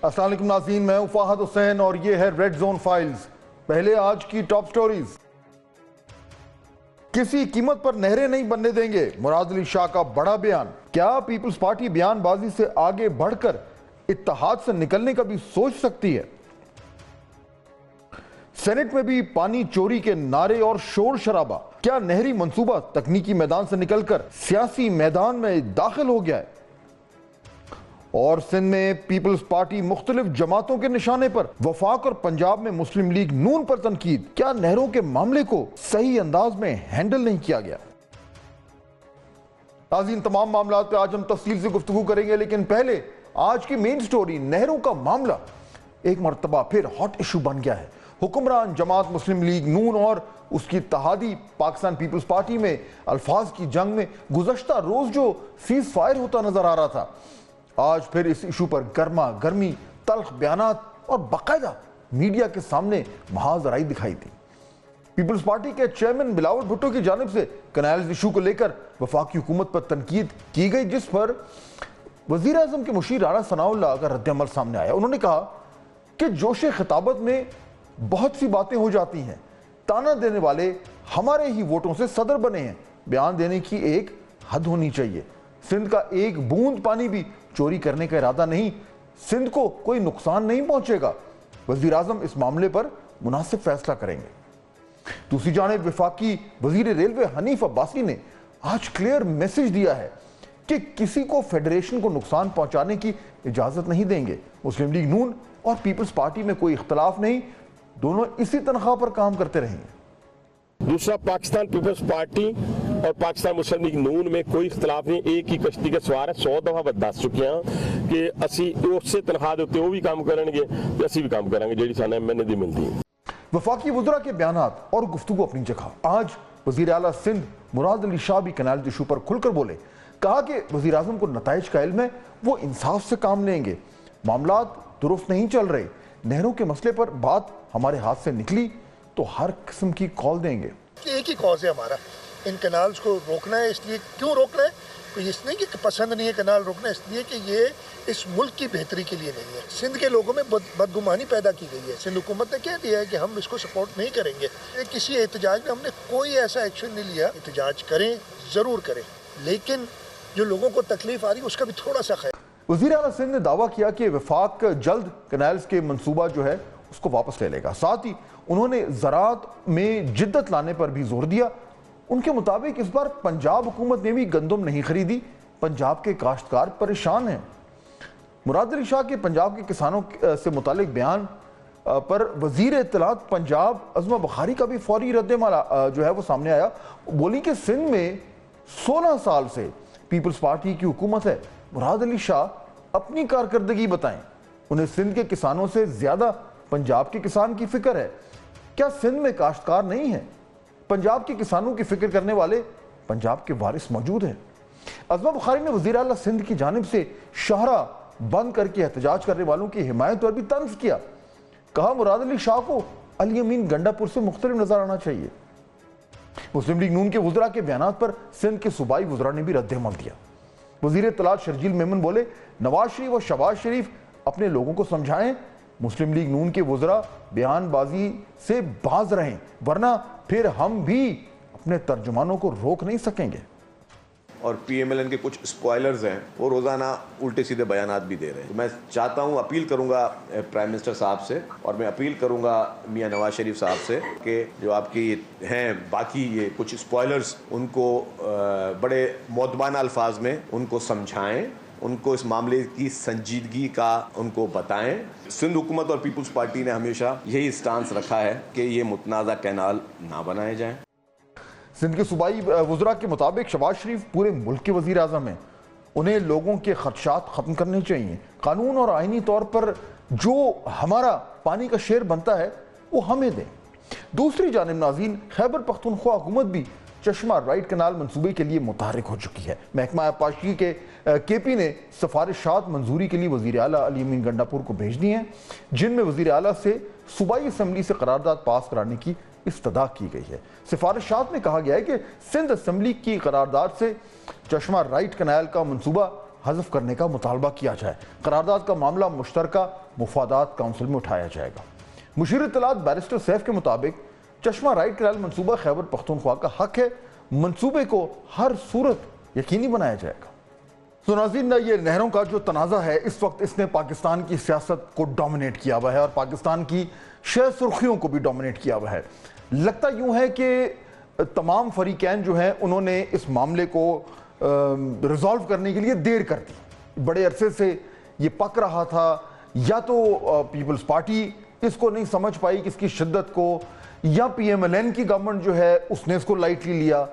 السلام علیکم ناظرین، میں ہوں فہد حسین اور یہ ہے ریڈ زون فائلز۔ پہلے آج کی ٹاپ سٹوریز۔ کسی قیمت پر نہریں نہیں بننے دیں گے، مراد علی شاہ کا بڑا بیان۔ کیا پیپلز پارٹی بیان بازی سے آگے بڑھ کر اتحاد سے نکلنے کا بھی سوچ سکتی ہے؟ سینٹ میں بھی پانی چوری کے نعرے اور شور شرابہ۔ کیا نہری منصوبہ تکنیکی میدان سے نکل کر سیاسی میدان میں داخل ہو گیا ہے؟ اور سندھ میں پیپلز پارٹی مختلف جماعتوں کے نشانے پر، وفاق اور پنجاب میں مسلم لیگ نون پر تنقید۔ کیا نہروں کے معاملے کو صحیح انداز میں ہینڈل نہیں کیا گیا؟ ناظرین، تمام معاملات پہ آج ہم تفصیل سے گفتگو کریں گے، لیکن پہلے آج کی مین سٹوری۔ نہروں کا معاملہ ایک مرتبہ پھر ہاٹ ایشو بن گیا ہے۔ حکمران جماعت مسلم لیگ نون اور اس کی اتحادی پاکستان پیپلز پارٹی میں الفاظ کی جنگ میں گزشتہ روز جو سیز فائر ہوتا نظر آ رہا تھا، آج پھر اس ایشو پر گرما گرمی، تلخ بیانات اور باقاعدہ میڈیا کے سامنے محاذ رائی دکھائی دی۔ پیپلز پارٹی کے چیئرمین بلاول بھٹو کی جانب سے کینالز ایشو کو لے کر وفاقی حکومت پر تنقید کی گئی، جس پر وزیر اعظم کے مشیر رانا ثناء اللہ کا رد عمل سامنے آیا۔ انہوں نے کہا کہ جوش خطابت میں بہت سی باتیں ہو جاتی ہیں، تانا دینے والے ہمارے ہی ووٹوں سے صدر بنے ہیں، بیان دینے کی ایک حد ہونی چاہیے۔ سندھ کا ایک بوند پانی بھی چوری کرنے کا ارادہ نہیں، سندھ کو کوئی نقصان نہیں پہنچے گا، وزیر اعظم اس معاملے پر مناسب فیصلہ کریں گے۔ دوسری جانب وفاقی وزیر ریلوے حنیف عباسی نے آج کلیئر میسج دیا ہے کہ کسی کو فیڈریشن کو نقصان پہنچانے کی اجازت نہیں دیں گے۔ مسلم لیگ نون اور پیپلز پارٹی میں کوئی اختلاف نہیں، دونوں اسی تنخواہ پر کام کرتے رہیں گے۔ دوسرا، پاکستان پیپلز پارٹی اور پاکستان مسلم لیگ نون میں کوئی اختلاف نہیں، ایک ہی کشتی کے سوار ہے۔ 100 دفعہ دس چکے ہیں کہ اسی اس سے تنخواہ دیتے وہ بھی کام کریں گے، اسی بھی کام کریں گے جیڑی سانہ میں نے دی ملتی ہے۔ وفاقی وزراء کے بیانات اور گفتگو اپنی جگہ۔ آج وزیر اعلیٰ سندھ مراد علی شاہ بھی کینالز ایشو پر کھل کر بولے، کہا کہ وزیر اعظم کو نتائج کا علم ہے، وہ انصاف سے کام لیں گے، معاملات درست نہیں چل رہے، نہروں کے مسئلے پر بات ہمارے ہاتھ سے نکلی تو ہر قسم کی کال دیں گے۔ ایک ہی کاز ہے ہمارا، ان کنالز کو روکنا ہے۔ اس لیے کیوں روکنا ہے؟ کوئی اس نہیں کہ پسند نہیں ہے کنال روکنا، اس لیے کہ یہ اس ملک کی بہتری کے لیے نہیں ہے۔ سندھ کے لوگوں میں بدگمانی پیدا کی گئی ہے۔ سندھ حکومت نے کہہ دیا ہے کہ ہم اس کو سپورٹ نہیں کریں گے۔ کسی احتجاج میں ہم نے کوئی ایسا ایکشن نہیں لیا۔ احتجاج کریں، ضرور کریں، لیکن جو لوگوں کو تکلیف آ رہی ہے اس کا بھی تھوڑا سا خیال۔ وزیر اعلیٰ سندھ نے دعویٰ کیا کہ وفاق جلد کینالز کے منصوبہ جو ہے اس کو واپس لے لے گا۔ ساتھ ہی انہوں نے زراعت میں جدت لانے پر بھی زور دیا۔ ان کے مطابق اس بار پنجاب حکومت نے بھی گندم نہیں خریدی، پنجاب کے کاشتکار پریشان ہیں۔ مراد علی شاہ کے پنجاب کے کسانوں سے متعلق بیان پر وزیر اطلاعات پنجاب عظمہ بخاری کا بھی فوری رد عمل جو ہے وہ سامنے آیا۔ بولی کہ سندھ میں 16 سال سے پیپلز پارٹی کی حکومت ہے، مراد علی شاہ اپنی کارکردگی بتائیں، انہیں سندھ کے کسانوں سے زیادہ پنجاب کے کسان کی فکر ہے۔ کیا سندھ میں کاشتکار نہیں ہے؟ پنجاب کے کسانوں کی فکر کرنے والے پنجاب کے وارث موجود ہیں۔ عظمہ بخاری نے وزیر اعلیٰ سندھ کی جانب سے شاہراہ بند کر کے احتجاج کرنے والوں کی حمایت پر بھی طنز کیا۔ کہا مراد علی شاہ کو علی امین گنڈا پور سے مختلف نظر آنا چاہیے۔ مسلم لیگ نون کے وزراء کے بیانات پر سندھ کے صوبائی وزراء نے بھی رد عمل دیا۔ وزیر اطلاعات شرجیل میمن بولے، نواز شریف اور شہباز شریف اپنے لوگوں کو سمجھائیں، مسلم لیگ نون کے وزراء بیان بازی سے باز رہیں، ورنہ پھر ہم بھی اپنے ترجمانوں کو روک نہیں سکیں گے۔ اور پی ایم ایل این کے کچھ اسپوائلرز ہیں، وہ روزانہ الٹے سیدھے بیانات بھی دے رہے ہیں۔ میں چاہتا ہوں، اپیل کروں گا پرائم منسٹر صاحب سے، اور میں اپیل کروں گا میاں نواز شریف صاحب سے کہ جو آپ کی ہیں باقی یہ کچھ اسپوائلرز، ان کو بڑے مؤدبانہ الفاظ میں ان کو سمجھائیں، ان کو اس معاملے کی سنجیدگی کا ان کو بتائیں۔ سندھ حکومت اور پیپلز پارٹی نے ہمیشہ یہی اسٹانس رکھا ہے کہ یہ متنازع کینال نہ بنائے جائیں۔ سندھ کے صوبائی وزراء کے مطابق شہباز شریف پورے ملک کے وزیر اعظم ہیں، انہیں لوگوں کے خدشات ختم کرنے چاہیے، قانون اور آئینی طور پر جو ہمارا پانی کا شیئر بنتا ہے وہ ہمیں دیں۔ دوسری جانب ناظرین، خیبر پختونخوا حکومت بھی چشمہ رائٹ کنال منصوبے کے لیے متحرک ہو چکی ہے۔ محکمہ آبپاشی کے کے پی نے سفارشات منظوری کے لیے وزیر اعلیٰ علی امین گنڈا پور کو بھیج دی ہیں، جن میں وزیر اعلیٰ سے صوبائی اسمبلی سے قرارداد پاس کرانے کی استدعا کی گئی ہے۔ سفارشات میں کہا گیا ہے کہ سندھ اسمبلی کی قرارداد سے چشمہ رائٹ کنال کا منصوبہ حذف کرنے کا مطالبہ کیا جائے۔ قرارداد کا معاملہ مشترکہ مفادات کونسل میں اٹھایا جائے گا۔ مشیر اطلاعات بیرسٹر سیف کے مطابق چشمہ رائٹ کنال منصوبہ خیبر پختونخوا کا حق ہے، منصوبے کو ہر صورت یقینی بنایا جائے گا۔ تو ناظرین، یہ نہروں کا جو تنازع ہے اس وقت اس نے پاکستان کی سیاست کو ڈومینیٹ کیا ہوا ہے اور پاکستان کی شہ سرخیوں کو بھی ڈومینیٹ کیا ہوا ہے۔ لگتا یوں ہے کہ تمام فریقین جو ہیں انہوں نے اس معاملے کو ریزالو کرنے کے لیے دیر کر دی۔ بڑے عرصے سے یہ پک رہا تھا، یا تو پیپلز پارٹی اس کو نہیں سمجھ پائی کہ اس کی شدت کو، یا پی ایم ایل این کی گورنمنٹ جو ہے اس نے اس کو لائٹلی لیا،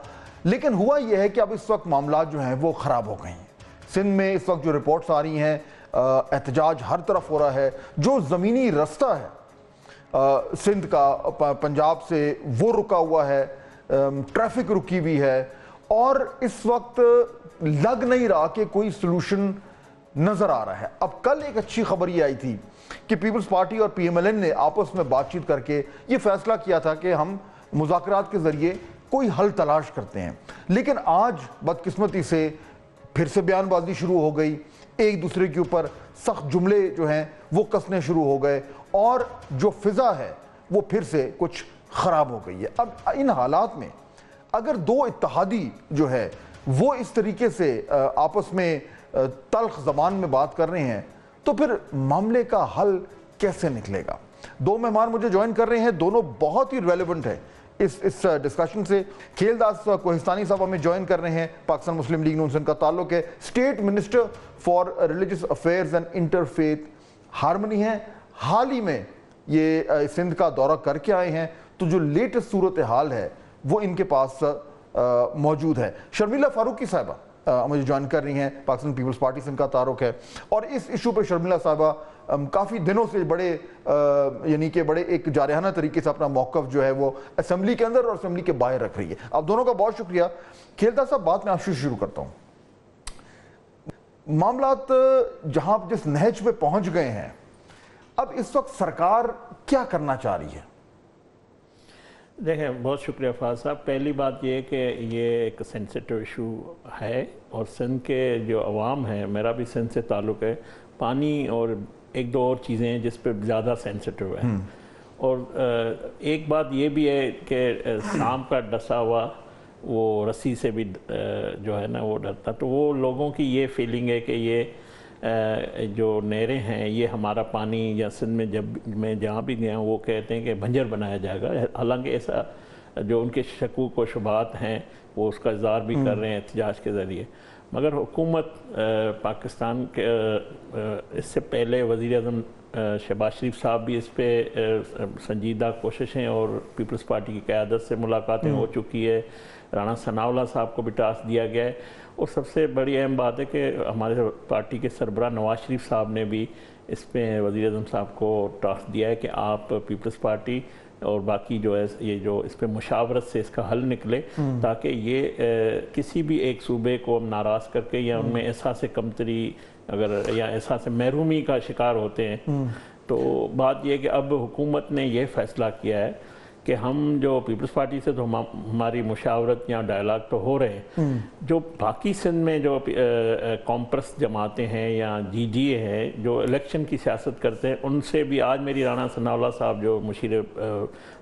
لیکن ہوا یہ ہے کہ اب اس وقت معاملات جو ہیں وہ خراب ہو گئے ہیں۔ سندھ میں اس وقت جو رپورٹس آ رہی ہیں، احتجاج ہر طرف ہو رہا ہے، جو زمینی رستہ ہے سندھ کا پنجاب سے وہ رکا ہوا ہے، ٹریفک رکی ہوئی ہے، اور اس وقت لگ نہیں رہا کہ کوئی سلوشن نظر آ رہا ہے۔ اب کل ایک اچھی خبر یہ آئی تھی کہ پیپلز پارٹی اور پی ایم ایل این نے آپس میں بات چیت کر کے یہ فیصلہ کیا تھا کہ ہم مذاکرات کے ذریعے کوئی حل تلاش کرتے ہیں، لیکن آج بدقسمتی سے پھر سے بیان بازی شروع ہو گئی، ایک دوسرے کے اوپر سخت جملے جو ہیں وہ کسنے شروع ہو گئے، اور جو فضا ہے وہ پھر سے کچھ خراب ہو گئی ہے۔ اب ان حالات میں اگر دو اتحادی جو ہے وہ اس طریقے سے آپس میں تلخ زبان میں بات کر رہے ہیں تو پھر معاملے کا حل کیسے نکلے گا؟ دو مہمان مجھے جوائن کر رہے ہیں، دونوں بہت ہی ریلیونٹ ہیں اس ڈسکشن سے۔ کھیل داس کوہستانی صاحب ہمیں جوائن کر رہے ہیں، پاکستان مسلم لیگ نون سندھ کا تعلق ہے، state minister for religious affairs and interfaith harmony ہیں، حال ہی میں یہ سندھ کا دورہ کر کے آئے ہیں، تو جو لیٹسٹ صورتحال ہے وہ ان کے پاس موجود ہے۔ شرمیلا فاروقی صاحبہ مجھے جوائن کر رہی ہیں، پاکستان پیپلز پارٹی سے ان کا تعلق ہے، اور اس ایشو پہ شرمیلا صاحبہ کافی دنوں سے بڑے یعنی کہ بڑے ایک جارحانہ طریقے سے اپنا موقف جو ہے وہ اسمبلی کے اندر اور اسمبلی کے باہر رکھ رہی ہے۔ آپ دونوں کا بہت شکریہ۔ کھیلتا صاحب، بات میں آپ سے شروع کرتا ہوں۔ معاملات جہاں جس نہج پہ پہنچ گئے ہیں، اب اس وقت سرکار کیا کرنا چاہ رہی ہے؟ دیکھیں، بہت شکریہ فاضل صاحب۔ پہلی بات یہ کہ یہ ایک سینسیٹیو ایشو ہے، اور سندھ کے جو عوام ہیں، میرا بھی سندھ سے تعلق ہے، پانی اور ایک دو اور چیزیں ہیں جس پہ زیادہ سینسیٹیو ہے، اور ایک بات یہ بھی ہے کہ سانپ کا ڈسا ہوا وہ رسی سے بھی جو ہے نا وہ ڈرتا، تو وہ لوگوں کی یہ فیلنگ ہے کہ یہ جو نہریں ہیں یہ ہمارا پانی، یا سندھ میں جب میں جہاں بھی گیا ہوں وہ کہتے ہیں کہ بنجر بنایا جائے گا، حالانکہ ایسا جو ان کے شکوک و شبہات ہیں وہ اس کا اظہار بھی کر رہے ہیں احتجاج کے ذریعے، مگر حکومت پاکستان کے اس سے پہلے وزیر اعظم شہباز شریف صاحب بھی اس پہ سنجیدہ کوششیں، اور پیپلز پارٹی کی قیادت سے ملاقاتیں ہو چکی ہے، رانا ثناء اللہ صاحب کو بھی ٹاسک دیا گیا ہے، اور سب سے بڑی اہم بات ہے کہ ہمارے پارٹی کے سربراہ نواز شریف صاحب نے بھی اس پہ وزیر اعظم صاحب کو ٹاسک دیا ہے کہ آپ پیپلز پارٹی اور باقی جو ہے یہ جو اس پہ مشاورت سے اس کا حل نکلے، تاکہ یہ کسی بھی ایک صوبے کو ناراض کر کے یا ان میں احساس کمتری اگر یا احساس محرومی کا شکار ہوتے ہیں، تو بات یہ کہ اب حکومت نے یہ فیصلہ کیا ہے کہ ہم جو پیپلز پارٹی سے تو ہماری مشاورت یا ڈائلاگ تو ہو رہے ہیں، جو باقی سندھ میں جو کامپرس جماعتیں ہیں یا جی ڈی اے ہیں جو الیکشن کی سیاست کرتے ہیں، ان سے بھی آج میری رانا ثناء اللہ صاحب جو مشیر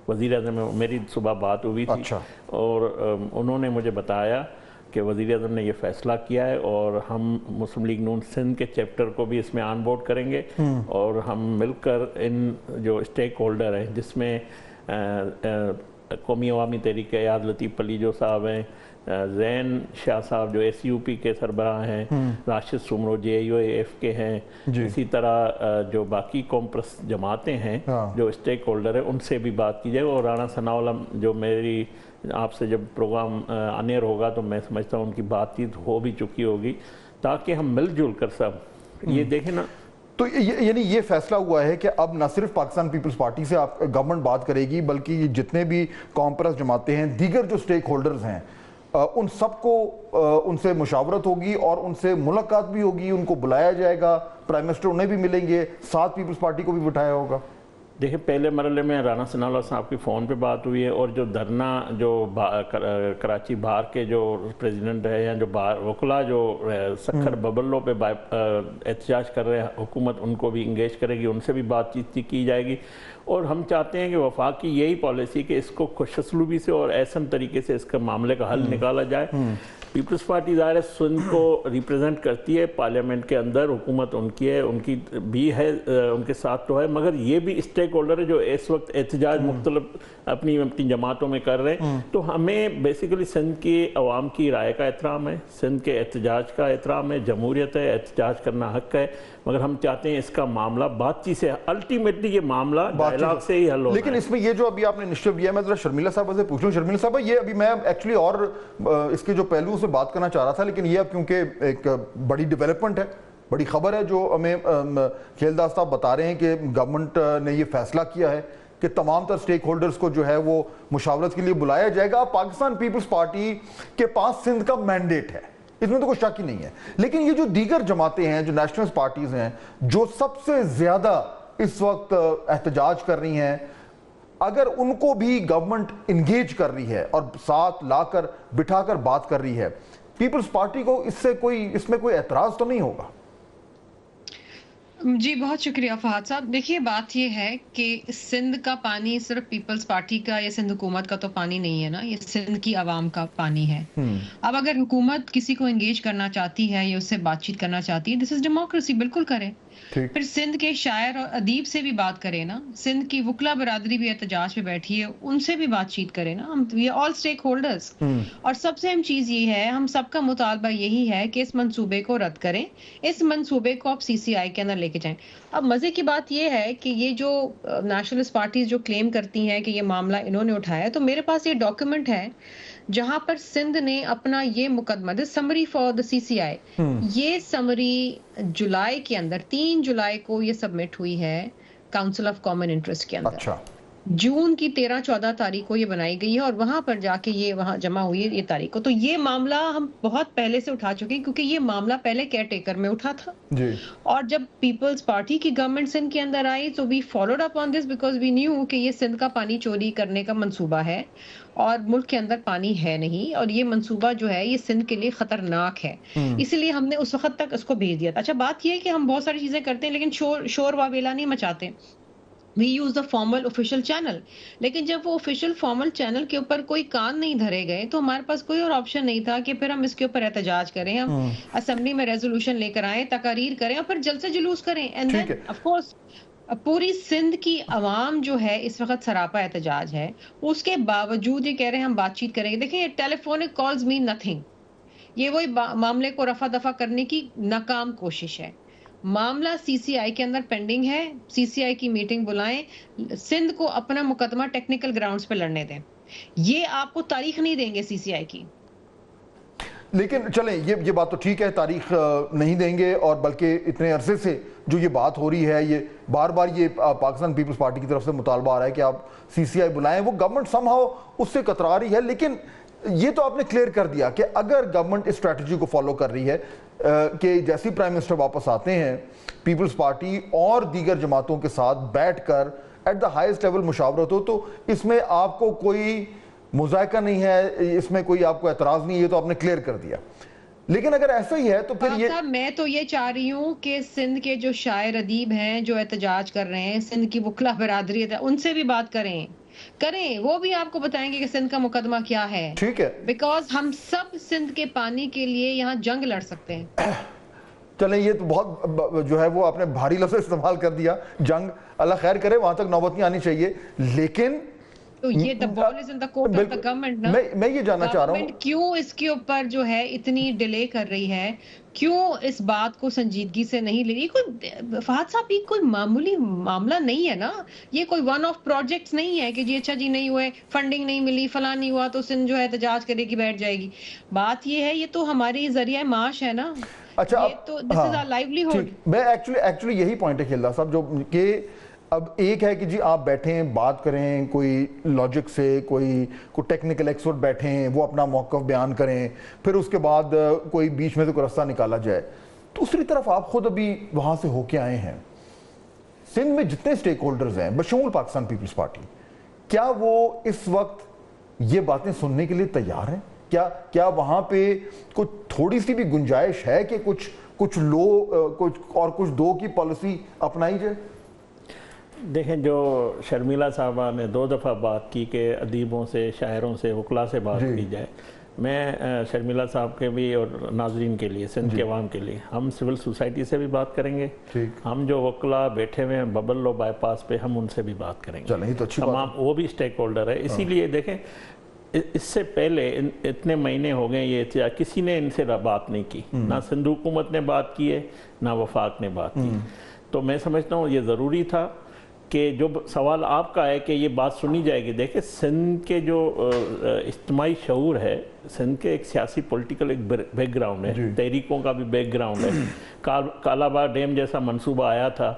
وزیر اعظم میری صبح بات ہوئی تھی، اور انہوں نے مجھے بتایا کہ وزیر اعظم نے یہ فیصلہ کیا ہے، اور ہم مسلم لیگ نون سندھ کے چیپٹر کو بھی اس میں آن بورڈ کریں گے، اور ہم مل کر ان جو اسٹیک ہولڈر ہیں جس میں قومی عوامی تحریک ایاز لطیف علی جو صاحب ہیں، زین شاہ صاحب جو ایس یو پی کے سربراہ ہیں، راشد سمرو جے یو اے ایف کے ہیں، اسی طرح جو باقی کامپرس جماعتیں ہیں جو اسٹیک ہولڈر ہیں ان سے بھی بات کی جائے، اور رانا ثناء اللہ جو میری آپ سے جب پروگرام آنیئر ہوگا تو میں سمجھتا ہوں ان کی بات چیت ہو بھی چکی ہوگی، تاکہ ہم مل جل کر سب یہ دیکھیں نا۔ تو یعنی یہ فیصلہ ہوا ہے کہ اب نہ صرف پاکستان پیپلز پارٹی سے آپ گورنمنٹ بات کرے گی، بلکہ یہ جتنے بھی کامپرس جماعتیں ہیں، دیگر جو سٹیک ہولڈرز ہیں، ان سب کو ان سے مشاورت ہوگی اور ان سے ملاقات بھی ہوگی، ان کو بلایا جائے گا، پرائم منسٹر انہیں بھی ملیں گے، ساتھ پیپلز پارٹی کو بھی بٹھایا ہوگا۔ देखिए, पहले मरहले में राना सनाउल्लाह साहब की फ़ोन पे बात हुई है, और जो धरना जो कराची बार के जो प्रेसिडेंट है या जो बार वकला जो सखर बबलों पे एहतजाज कर रहे हैं, हुकूमत उनको भी इंगेज करेगी, उनसे भी बातचीत की जाएगी। और हम चाहते हैं कि वफाक की यही पॉलिसी कि इसको खुशसलूबी से और ऐसन तरीके से इसका मामले का हल निकाला जाए। पीपल्स पार्टी ज़ाहिर है सिंध को रिप्रेजेंट करती है पार्लियामेंट के अंदर, हुकूमत उनकी है, उनकी भी है, उनके साथ तो है, मगर ये भी स्टेक होल्डर है जो इस वक्त एहतजाज मुख्तलिफ अपनी जमातों में कर रहे हैं। तो हमें बेसिकली सिंध की अवाम की राय का एहतराम है, सिंध के एहतजाज का एहतराम है, जमहूरियत है, एहतजाज करना हक है, मगर हम चाहते हैं इसका मामला बातचीत से, अल्टीमेटली ये मामला डायलॉग से ही हल हो। लेकिन इसमें ये जो अभी आपने निश्चय किया, मैं जरा शर्मिला साहब से पूछ लूं। शर्मिला साहब, ये अभी मैं एक्चुअली और इसके जो पहलू से बात करना चाह रहा था, लेकिन ये अब क्योंकि एक बड़ी डेवलपमेंट है, बड़ी खबर है जो हमें खेलदार साहब बता रहे हैं कि गवर्नमेंट ने ये फैसला किया है कि तमाम तर स्टेक होल्डर्स को जो है वो मुशावरत के लिए बुलाया जाएगा। पाकिस्तान पीपल्स पार्टी के पास सिंध का मैंडेट है, इसमें तो कोई शक ही नहीं है। लेकिन ये जो दीगर जमातें हैं, जो नेशनलिस्ट पार्टीज हैं, जो सबसे ज्यादा इस वक्त एहतजाज कर रही हैं, अगर उनको भी गवर्नमेंट इंगेज कर रही है और साथ लाकर बिठाकर बात कर रही है, पीपल्स पार्टी को इसमें कोई एतराज तो नहीं होगा? जी बहुत शुक्रिया फहद साहब। देखिए, बात ये है कि सिंध का पानी सिर्फ पीपल्स पार्टी का या सिंध हुकूमत का तो पानी नहीं है ना, ये सिंध की आवाम का पानी है। अब अगर हुकूमत किसी को एंगेज करना चाहती है या उससे बातचीत करना चाहती है, दिस इज डेमोक्रेसी, बिल्कुल करे। फिर सिंध के शायर और अदीब से भी बात करें ना, सिंध की वकला बरादरी भी एहतजाज पे बैठी है, उनसे भी बातचीत करें ना, हम ये ऑल स्टेक होल्डर्स। और सबसे अहम चीज ये है, हम सबका मुतालबा यही है कि इस मंसूबे को रद्द करें, इस मंसूबे को आप CCI के अंदर लेके जाएं। अब मजे की बात ये है कि ये जो नेशनलिस्ट पार्टीज जो क्लेम करती हैं कि ये मामला इन्होंने उठाया, तो मेरे पास ये डॉक्यूमेंट है जहां पर सिंध ने अपना ये मुकदमा, this summary for the CCI, ये समरी जुलाई के अंदर 3 जुलाई को ये सबमिट हुई है काउंसिल ऑफ कॉमन इंटरेस्ट के अंदर। अच्छा। जून की 13-14 तारीख को ये बनाई गई है और वहां पर जाके ये वहां जमा हुई है ये तारीख को। तो ये मामला हम बहुत पहले से उठा चुके हैं, क्योंकि ये मामला पहले केयर टेकर में उठा था जी। और जब पीपल्स पार्टी की गवर्नमेंट सिंध के अंदर आई तो we followed up on this because we knew कि ये सिंध का पानी चोरी करने का मंसूबा है और मुल्क के अंदर पानी है नहीं, और ये मंसूबा जो है ये सिंध के लिए खतरनाक है, इसलिए हमने उस वक्त तक इसको भेज दिया था। अच्छा, बात ये है कि हम बहुत सारी चीजें करते हैं लेकिन शोर वावेला नहीं मचाते। We use the formal official channel, लेकिन जब वो official formal channel के ऊपर कोई कान नहीं धरे गए तो हमारे पास कोई और ऑप्शन नहीं था कि फिर हम इसके ऊपर एहतजाज करें, हम असेंबली में रेजोल्यूशन लेकर आए, तकारीर करें और फिर जलसे जुलूस करें। एंड देन ऑफ कोर्स पूरी सिंध की आवाम जो है इस वक्त सरापा एहतजाज है, उसके बावजूद ये कह रहे हैं हम बातचीत करेंगे। देखिए, टेलीफोनिक कॉल्स मीन नथिंग, ये वही मामले को रफा दफा करने की नाकाम कोशिश है। मामला CCI के अंदर पेंडिंग है, CCI की मीटिंग बुलाएं, सिंध को अपना मुकदमा टेक्निकल ग्राउंड्स पे लड़ने दें। ये आपको तारीख नहीं देंगे CCI की। लेकिन चलें, ये बात तो ठीक है, तारीख नहीं देंगे, और बल्कि इतने अरसे से जो ये बात हो रही है, ये बार बार ये पाकिस्तान पीपल्स पार्टी की तरफ से मुतालबा आ रहा है कि आप CCI बुलाएं, वो गवर्नमेंट समहाउ उससे कतरा रही है। लेकिन ये तो आपने क्लियर कर दिया कि अगर गवर्नमेंट इस स्ट्रैटेजी को फॉलो कर रही है कि जैसे ही प्राइम मिनिस्टर वापस आते हैं, पीपल्स पार्टी और दीगर जमातों के साथ बैठकर एट द हाईएस्ट लेवल मुशावरत हो, तो इसमें आपको कोई मुज़ायका नहीं है, इसमें कोई आपको एतराज़ नहीं है, तो आपने क्लियर कर दिया। लेकिन अगर ऐसा ही है तो फिर ये मैं तो ये चाह रही हूँ कि सिंध के जो शायर अदीब हैं जो एहतजाज कर रहे हैं, सिंध की वकला बरादरी है, उनसे भी बात करें, वो भी आपको बताएंगे कि सिंध का मुकदमा क्या है। ठीक है, बिकॉज हम सब सिंध के पानी के लिए यहाँ जंग लड़ सकते हैं। चलें, ये तो बहुत जो है वो आपने भारी लफ्ज़ इस्तेमाल कर दिया, जंग, अल्लाह खैर करे, वहां तक नौबत नहीं आनी चाहिए। लेकिन तो ये the ball is in the court of the government ना। मैं ये जानना चाह रहा हूँ क्यों इसके ऊपर जो है इतनी डिले कर रही है, क्यों इस बात को संजीदगी से नहीं ले रही। कोई फहद साहब, ये कोई मामूली मामला नहीं है ना, ये कोई वन ऑफ प्रोजेक्ट्स नहीं है कि जी अच्छा जी नहीं हुए, फंडिंग नहीं मिली, फला नहीं हुआ तो सिंध जो है एहतजाज करेगी, बैठ जाएगी। बात ये है, ये तो हमारी जरिया माश है ना। अच्छा, ये तो दिस इज आवर लाइवलीहुड। मैं एक्चुअली यही पॉइंट है खेलदार साहब, जो कि अब एक है कि जी आप बैठें, बात करें, कोई लॉजिक से कोई टेक्निकल एक्सपर्ट बैठें, वो अपना मौक़िफ़ बयान करें, फिर उसके बाद कोई बीच में से कोई रास्ता निकाला जाए। दूसरी तरफ आप खुद अभी वहाँ से होके आए हैं, सिंध में जितने स्टेक होल्डर्स हैं बशमूल पाकिस्तान पीपल्स पार्टी, क्या वो इस वक्त ये बातें सुनने के लिए तैयार हैं? क्या वहां पे कुछ थोड़ी सी भी गुंजाइश है कि कुछ दो की पॉलिसी अपनाई जाए? देखें, जो शर्मिला साहबा ने 2 दफ़ा बात की कि अदीबों से, शायरों से, वकला से बात की जाए, मैं शर्मिला साहब के भी और नाजरीन के लिए, सिंध के अवाम के लिए, हम सिविल सोसाइटी से भी बात करेंगे, हम जो वकला बैठे हुए हैं बबल लो बाईपास पे, हम उनसे भी बात करेंगे। चलें, तो अच्छी तमाम वो भी स्टेक होल्डर है। इसीलिए देखें, इससे पहले इतने महीने हो गए ये किसी ने इनसे बात नहीं की, ना सिंध हुकूमत ने बात की है, ना वफाक ने बात की। तो मैं समझता हूँ ये ज़रूरी था कि जो सवाल आपका है कि ये बात सुनी जाएगी। देखिए, सिंध के जो इज्तिमाई शऊर है, सिंध के एक सियासी पॉलिटिकल एक बैकग्राउंड है, तहरीकों का भी बैकग्राउंड है। कालाबाग डैम जैसा मंसूबा आया था,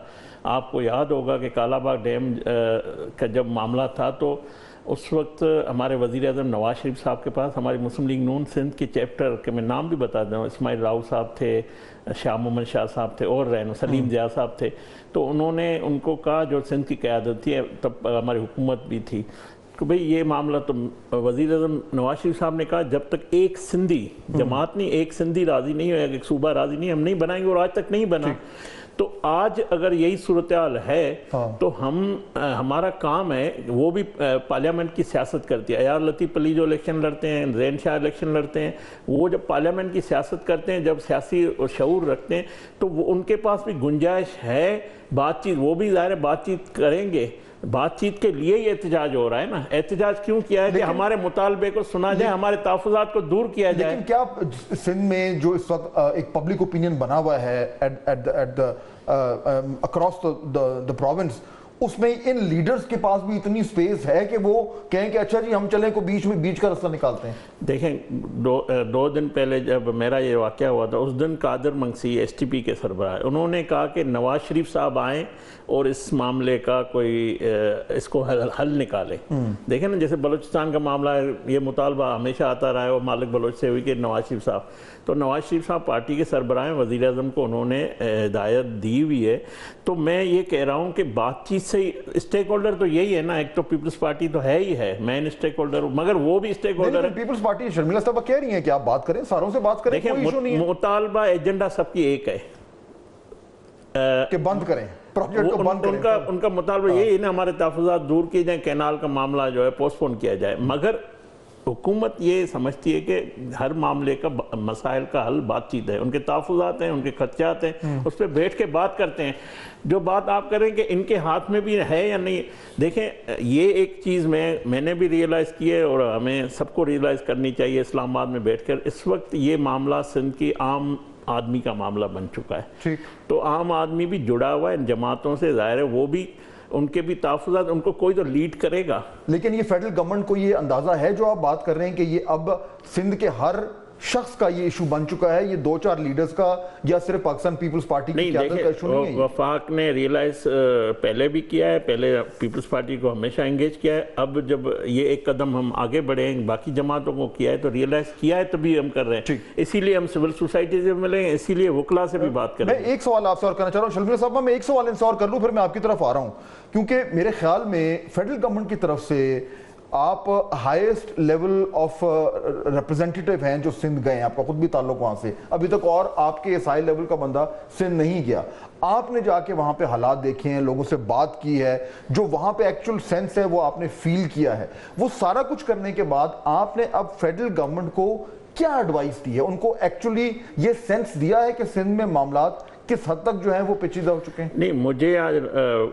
आपको याद होगा कि कालाबाग डैम का जब मामला था तो उस वक्त हमारे वज़ीर आज़म नवाज शरीफ साहब के पास हमारी मुस्लिम लीग नून सिंध के चैप्टर के मैं नाम भी बता दूँ, इस्माइल राव साहब थे, शाह मोहम्मद शाह साहब थे और रहनो सलीम ज़िया साहब थे। तो उन्होंने उनको कहा, जो सिंध की क़यादत थी तब हमारी हुकूमत भी थी, कि भाई ये मामला, तो वज़ीर आज़म नवाज शरीफ साहब ने कहा जब तक एक सिंधी जमात नहीं, एक सिंधी राज़ी नहीं हो, एक सूबा राज़ी नहीं, हम नहीं बनाएंगे, और आज तक नहीं बना। तो आज अगर यही सूरत हाल है तो हमारा काम है, वो भी पार्लियामेंट की सियासत करती है। अयार लतीफ़ अली जो इलेक्शन लड़ते हैं, ज़ैन शाह इलेक्शन लड़ते हैं, वो जब पार्लियामेंट की सियासत करते हैं, जब सियासी शऊर रखते हैं, तो वो उनके पास भी गुंजाइश है बातचीत, वो भी ज़ाहिर है बातचीत करेंगे। बातचीत के लिए ये एहतजाज हो रहा है ना। एहतजाज क्यों किया है कि हमारे मुतालबे को सुना जाए, हमारे तहफ़्फ़ुज़ात को दूर किया जाए। लेकिन क्या सिंध में जो इस वक्त एक पब्लिक ओपिनियन बना हुआ है अक्रॉस द प्रोविंस, उसमें इन लीडर्स के पास भी इतनी स्पेस है कि वो कहें कि अच्छा जी हम चलें, को बीच का रास्ता निकालते हैं? देखें, दो दिन पहले जब मेरा ये वाक़या हुआ था, उस दिन कादर मंगसी STP के सरबराह, उन्होंने कहा कि नवाज शरीफ साहब आएँ और इस मामले का कोई इसको हल निकाले। देखें ना, जैसे बलूचिस्तान का मामला है, ये मुतालबा हमेशा आता रहा है, और मालिक बलोच से हुई कि नवाज शरीफ साहब, तो नवाज शरीफ साहब पार्टी के सरबराह, वज़ीर आज़म को उन्होंने हिदायत दी हुई है। तो मैं ये कह रहा हूँ कि बातचीत से स्टेक होल्डर तो यही है ना, एक तो पीपल्स पार्टी तो है ही है, मेन स्टेक होल्डर, मगर वो भी स्टेक होल्डर है। पीपल्स पार्टी शर्मिला साहब कह रही हैं कि आप बात करें, सारों से बात करें, कोई इशू नहीं है। मुतालबा एजेंडा सबकी एक है कि बंद करें प्रोजेक्ट को, बंद करें। उनका मुतालबा यही है ना, हमारे तहफ़्फ़ुज़ात दूर किए जाएं, कैनाल का मामला जो है पोस्टपोन किया जाए। मगर हुकूमत ये समझती है कि हर मामले का मसाइल का हल बातचीत है, उनके तहफ़्फ़ुज़ात हैं, उनके खदशात हैं, उस पर बैठ के बात करते हैं। जो बात आप करें कि इनके हाथ में भी है या नहीं, देखें ये एक चीज़ मैंने भी रियलाइज़ की है और हमें सबको रियलाइज़ करनी चाहिए इस्लामाबाद में बैठकर। इस वक्त ये मामला सिंध की आम आदमी का मामला बन चुका है। तो आम आदमी भी जुड़ा हुआ है इन जमातों से, ज़ाहिर है वो भी, उनके भी तहफ़्फ़ुज़ात, उनको कोई तो लीड करेगा। लेकिन ये फेडरल गवर्नमेंट को ये अंदाजा है जो आप बात कर रहे हैं कि ये अब सिंध के हर शख्स का ये इशू बन चुका है, ये 2-4 लीडर्स का या सिर्फ पाकिस्तान पीपल्स पार्टी की क़यादत का इशू नहीं है? वफाक ने रियलाइज पहले भी किया है, पहले पीपल्स पार्टी को हमेशा एंगेज किया है। अब जब ये एक कदम हम आगे बढ़े हैं, बाकी जमातों को किया है, तो रियलाइज किया है, तभी हम कर रहे हैं। इसीलिए हम सिविल सोसाइटी से मिले, इसीलिए वकला से भी बात करें। मैं एक सवाल आपसे और करना चाह रहा हूँ शर्मिला साहब, मैं एक सवाल इनसे और कर लूँ, फिर मैं आपकी तरफ आ रहा हूँ, क्योंकि मेरे ख्याल में फेडरल गवर्नमेंट की तरफ से आप हाईएस्ट लेवल ऑफ रिप्रेजेंटेटिव हैं जो सिंध गए हैं, आपका खुद भी ताल्लुक वहां से अभी तक, और आपके इस हाई लेवल का बंदा सिंध नहीं गया। आपने जाके वहां पे हालात देखे हैं, लोगों से बात की है, जो वहां पे एक्चुअल सेंस है वो आपने फील किया है। वो सारा कुछ करने के बाद आपने अब फेडरल गवर्नमेंट को क्या एडवाइस दी है? उनको एक्चुअली ये सेंस दिया है कि सिंध में मामलात किस हद तक जो है वो पेचीदा हो चुके हैं? नहीं, मुझे आज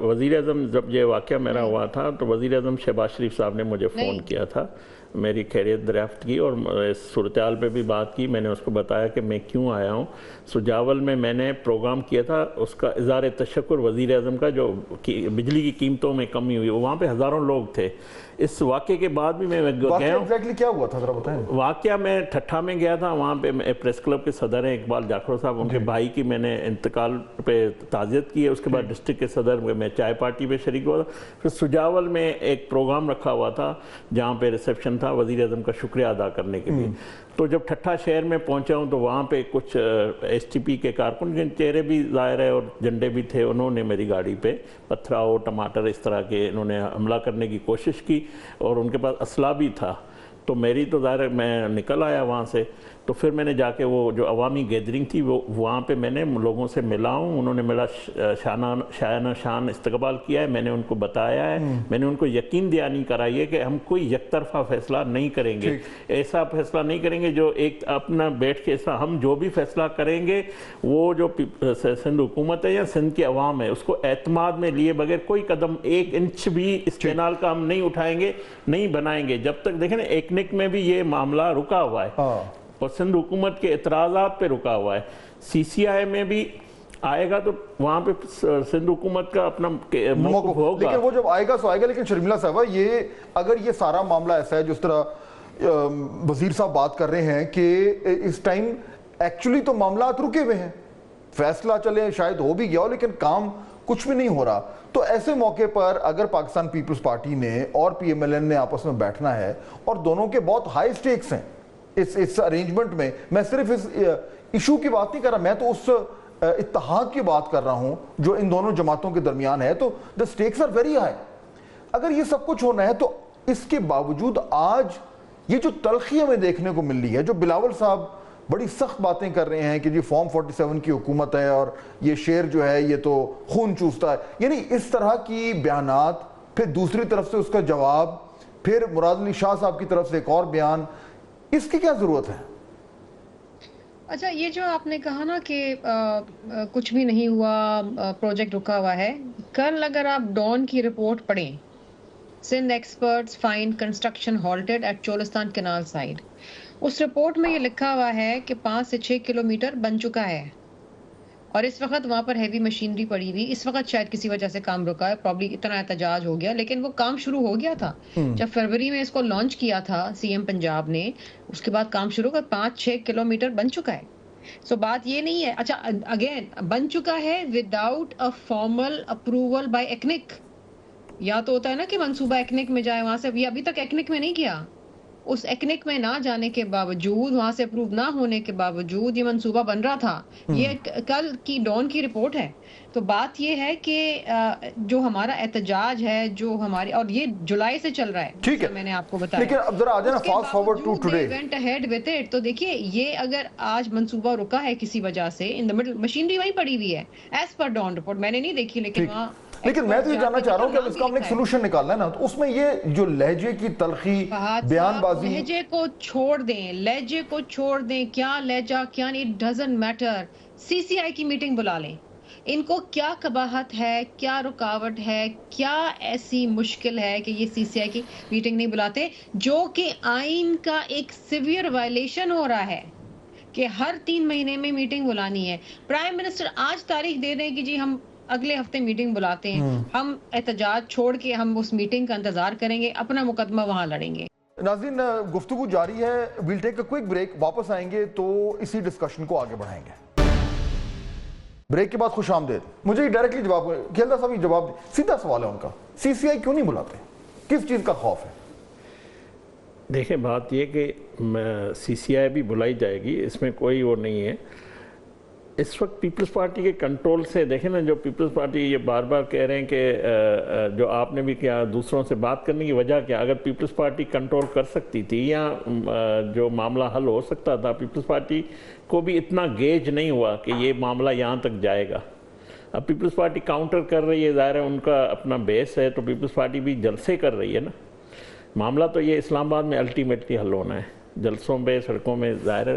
वज़ीर आज़म जब ये वाक़या मेरा हुआ था तो वज़ीर आज़म शहबाज शरीफ साहब ने मुझे फ़ोन किया था, मेरी खैरियत दरियाफ्त की और इस सूरत हाल पर भी बात की। मैंने उसको बताया कि मैं क्यों आया हूँ। सुजावल में मैंने प्रोग्राम किया था, उसका इज़हार तशक्कुर वज़ीर आज़म का, जो बिजली की कीमतों में कमी हुई, वहाँ पे हज़ारों लोग थे। इस वाक़े के बाद भी मैं गया हूँ। एग्जैक्टली क्या हुआ था ज़रा बताएं। वाक़या मैं ठट्ठा में गया था, वहाँ पे प्रेस क्लब के सदर हैं इकबाल जाखरो साहब, उनके भाई की मैंने इंतकाल पे ताज़ियत की है। उसके बाद डिस्ट्रिक्ट के सदर मैं चाय पार्टी पे शरीक हुआ था। फिर सुजावल में एक प्रोग्राम रखा हुआ था जहाँ पे रिसेप्शन था वज़ीर आज़म का शुक्रिया अदा करने के लिए। तो जब ठट्ठा शहर में पहुंचा हूं तो वहाँ पे कुछ STP के कारकुन, जिन चेहरे भी ज़ाहिर है और झंडे भी थे, उन्होंने मेरी गाड़ी पे पत्थराव, टमाटर इस तरह के इन्होंने हमला करने की कोशिश की और उनके पास असला भी था। तो मेरी तो ज़ाहिर मैं निकल आया वहाँ से। तो फिर मैंने जाके वो जो अवामी गैदरिंग थी वो वहाँ पे मैंने लोगों से मिला हूँ, उन्होंने मेरा शायाना शान इस्तकबाल किया है, मैंने उनको बताया है, मैंने उनको यकीन दयानी कराई है कि हम कोई यकतरफा फैसला नहीं करेंगे, ऐसा फैसला नहीं करेंगे जो एक अपना बैठ के ऐसा, हम जो भी फैसला करेंगे वो जो सिंध हुकूमत है या सिंध की अवाम है उसको एतमाद में लिए बगैर कोई कदम 1 इंच भी इस कैनाल का हम नहीं उठाएंगे, नहीं बनाएंगे जब तक। देखें ना, एकनिक में भी ये मामला रुका हुआ है और सिंध हुकूमत के एतराज़ात पे रुका हुआ है। CCI में भी आएगा तो वहाँ पे सिंध हुकूमत का अपना मौक़िफ़ होगा, लेकिन वो जब आएगा तो आएगा। लेकिन शर्मिला साहबा, ये अगर ये सारा मामला ऐसा है जिस तरह वजीर साहब बात कर रहे हैं कि इस टाइम एक्चुअली तो मामला रुके हुए हैं, फैसला चले शायद हो भी गया हो लेकिन काम कुछ भी नहीं हो रहा, तो ऐसे मौके पर अगर पाकिस्तान पीपल्स पार्टी ने और PMLN ने आपस में बैठना है और दोनों के बहुत हाई स्टेक्स हैं इस अरेंजमेंट में, मैं सिर्फ इस इशू की बात नहीं कर रहा, मैं तो उस इत्तेहाद की बात कर रहा हूं जो इन दोनों जमातों के दरमियान है, तो the stakes are very high. अगर ये सब कुछ होना है तो इसके बावजूद आज ये जो तलखी हमें देखने को मिल रही है, जो बिलावल साहब बड़ी सख्त बातें कर रहे हैं कि जी फॉर्म 47 की हुकूमत है और ये शेर जो है ये तो खून चूसता है, यानी इस तरह की बयानात, फिर दूसरी तरफ से उसका जवाब, फिर मुराद अली शाह साहब की तरफ से एक और बयान, इसकी क्या जरूरत है? अच्छा, ये जो आपने कहा ना कि कुछ भी नहीं हुआ, प्रोजेक्ट रुका हुआ है, कल अगर आप डॉन की रिपोर्ट पढ़ें, Sindh experts find construction halted at Cholistan canal side, उस रिपोर्ट में ये लिखा हुआ है कि 5 से 6 किलोमीटर बन चुका है और इस वक्त वहाँ पर हैवी मशीनरी पड़ी हुई, इस वक्त शायद किसी वजह से काम रुका है, प्रॉब्ली इतना एहतजाज हो गया, लेकिन वो काम शुरू हो गया था जब फरवरी में इसको लॉन्च किया था CM पंजाब ने, उसके बाद काम शुरू कर 5-6 किलोमीटर बन चुका है। सो बात ये नहीं है, अच्छा अगेन बन चुका है without a formal approval by एक्निक। या तो होता है ना कि मंसूबा एक्निक में जाए, वहां से अभी तक एक्निक में नहीं किया, उस एक्निक में ना जाने के बावजूद, वहां से अप्रूव ना होने के बावजूद ये मंसूबा बन रहा था। ये कल की डॉन की रिपोर्ट है। तो बात ये है कि जो हमारा एहतजाज है, जो हमारी, और ये जुलाई से चल रहा है, ठीक है, मैंने आपको बताया, लेकिन अब जरा आ जाना fast forward to today, went ahead with it. तो देखिए, ये अगर आज मंसूबा रुका है किसी वजह से, इन द मिडल मशीनरी वहीं पड़ी हुई है एज पर डॉन रिपोर्ट, मैंने नहीं देखी, लेकिन वहां, लेकिन मैं तो ये जानना चाह रहा हूँ कि अब इसका हमने एक सोल्यूशन निकालना है ना, तो उसमें ये जो लहजे की तलखी, बयानबाजी, लहजे को छोड़ दें, लहजे को छोड़ दें, क्या लहजा क्या नहीं, इट डजंट मैटर। CCI की मीटिंग बुला लें, इनको क्या कबाहत है, क्या रुकावट है, क्या ऐसी मुश्किल है कि ये CCI की मीटिंग नहीं बुलाते, जो कि आइन का एक सिवियर वायलेशन हो रहा है कि हर 3 महीने में मीटिंग बुलानी है। प्राइम मिनिस्टर आज तारीख दे दें कि जी हम अगले हफ्ते मीटिंग बुलाते हैं, हम एहतजाज छोड़ के हम उस मीटिंग का इंतजार करेंगे, अपना मुकदमा वहां लड़ेंगे। नाज़रीन, गुफ्तगू जारी है, we'll take a quick break, वापस आएंगे तो इसी डिस्कशन को आगे बढ़ाएंगे। ब्रेक के बाद खुश आमदेद। मुझे डायरेक्टली जवाब, खेलदा साहब जवाब, सीधा सवाल है उनका, CCI क्यों नहीं बुलाते, किस चीज़ का खौफ है? देखिए, बात ये कि CCI भी बुलाई जाएगी, इसमें कोई वो नहीं है। इस वक्त पीपल्स पार्टी के कंट्रोल से, देखें ना, जो पीपल्स पार्टी ये बार बार कह रहे हैं कि जो आपने भी किया, दूसरों से बात करने की वजह क्या, अगर पीपल्स पार्टी कंट्रोल कर सकती थी या जो मामला हल हो सकता था, पीपल्स पार्टी को भी इतना गेज नहीं हुआ कि ये मामला यहाँ तक जाएगा। अब पीपल्स पार्टी काउंटर कर रही है, ज़ाहिर है उनका अपना बेस है, तो पीपल्स पार्टी भी जलसे कर रही है ना। मामला तो ये इस्लामाबाद में अल्टीमेटली हल होना है, जलसों पे, सड़कों में, ज़ाहिर